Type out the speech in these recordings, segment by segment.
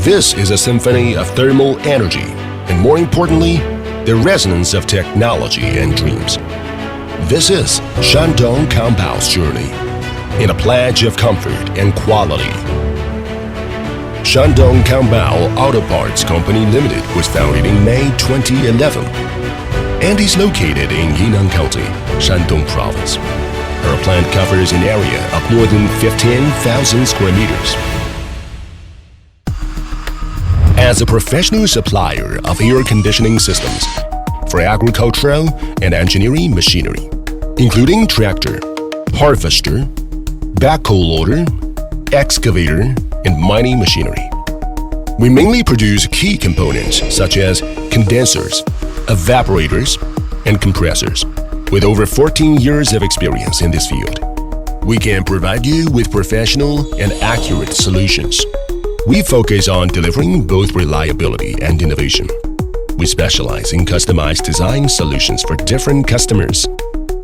This is a symphony of thermal energy, and more importantly, the resonance of technology and dreams. This is Shandong Compound's journey in a pledge of comfort and quality. Shandong Compound Auto Parts Company Limited was founded in May 2011 and is located in Yinnan County, Shandong Province. Our plant covers an area of more than 15,000 square meters. As a professional supplier of air conditioning systems for agricultural and engineering machinery, including tractor, harvester, backhoe loader, excavator, and mining machinery. We mainly produce key components such as condensers, evaporators, and compressors. With over 14 years of experience in this field, we can provide you with professional and accurate solutions. We focus on delivering both reliability and innovation. We specialize in customized design solutions for different customers.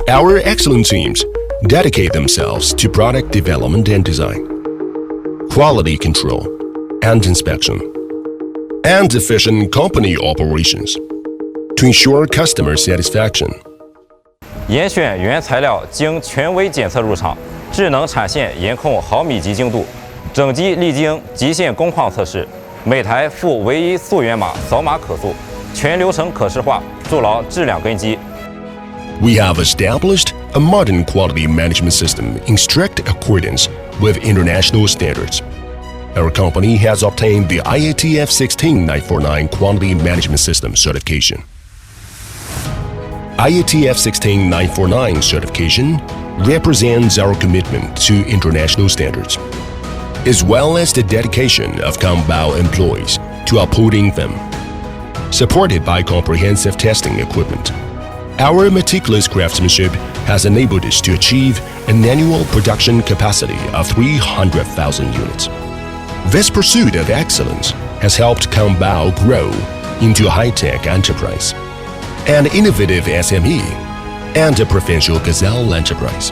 Our excellent teams dedicate themselves to product development and design, quality control and inspection, and efficient company operations to ensure customer satisfaction. 严选原材料经权威检测入场，智能产线严控毫米级精度，整机历经极限工况测试，每台附唯一溯源码，扫码可溯，全流程可视化，筑牢质量根基。We have established a modern quality management system in strict accordance with international standards. Our company has obtained the IATF 16949 Quality Management System certification. IATF 16949 certification represents our commitment to international standards, as well as the dedication of Compound employees to upholding them. Supported by comprehensive testing equipment, our meticulous craftsmanship has enabled us to achieve an annual production capacity of 300,000 units. This pursuit of excellence has helped Compound grow into a high-tech enterprise, an innovative SME, and a provincial gazelle enterprise.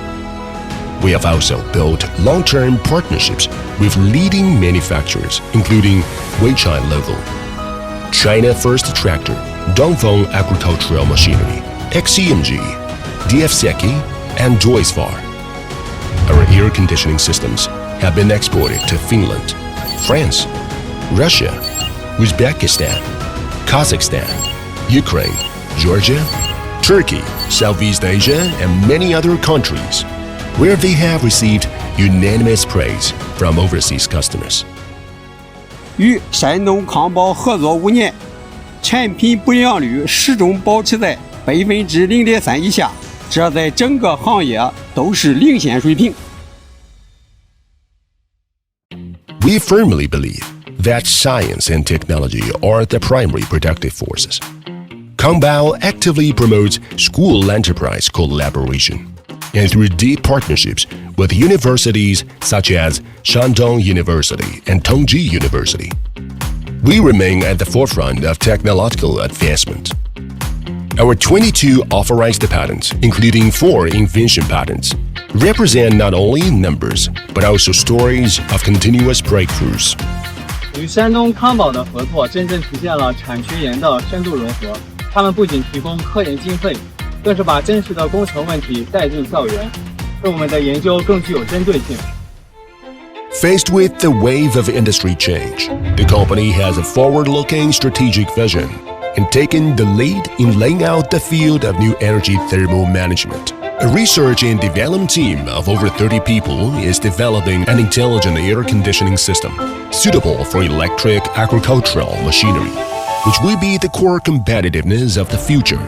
We have also built long-term partnerships with leading manufacturers including Weichai Local, China First Tractor, Dongfeng Agricultural Machinery, XCMG, DF Seki, and Joyce-Far. Our air conditioning systems have been exported to Finland, France, Russia, Uzbekistan, Kazakhstan, Ukraine, Georgia, Turkey, Southeast Asia, and many other countries, where they have received unanimous praise from overseas customers. 与山东康宝合作5年，产品不良率始终保持在0.3%以下，这在整个行业都是领先水平。We firmly believe that science and technology are the primary productive forces. Compound actively promotes school-enterprise collaboration, and through deep partnerships with universities such as Shandong University and Tongji University, we remain at the forefront of technological advancement. Our 22 authorized patents, including 4 invention patents, represent not only numbers but also stories of continuous breakthroughs. 与山东康宝的合作真正体现了产学研的深度融合。他们不仅提供科研经费，更是把真实的工程问题带进校园，使我们的研究更具有针对性。Faced with the wave of industry change, the company has a forward-looking strategic vision and taken the lead in laying out the field of new energy thermal management. A research and development team of over 30 people is developing an intelligent air conditioning system suitable for electric agricultural machinery, which will be the core competitiveness of the future.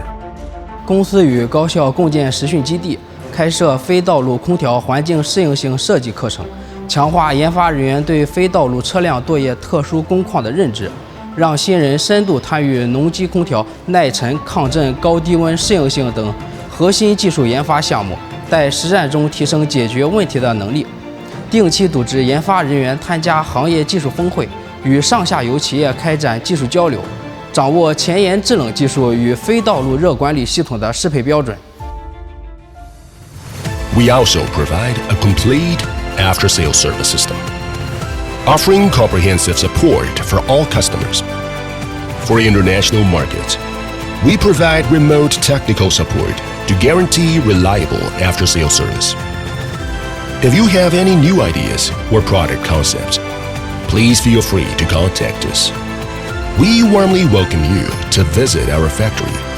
公司与高校共建实训基地，开设非道路空调环境适应性设计课程，强化研发人员对非道路车辆作业特殊工况的认知，让新人深度参与农机空调耐尘、抗震、高低温适应性等核心技术研发项目，在实战中提升解决问题的能力。定期组织研发人员参加行业技术峰会，与上下游企业开展技术交流，掌握前沿制冷技术与非道路热管理系统的适配标准。We also provide a complete after-sales service system. offering comprehensive support for all customers. For international markets, we provide remote technical support to guarantee reliable after-sales service. If you have any new ideas or product concepts, please feel free to contact us. We warmly welcome you to visit our factory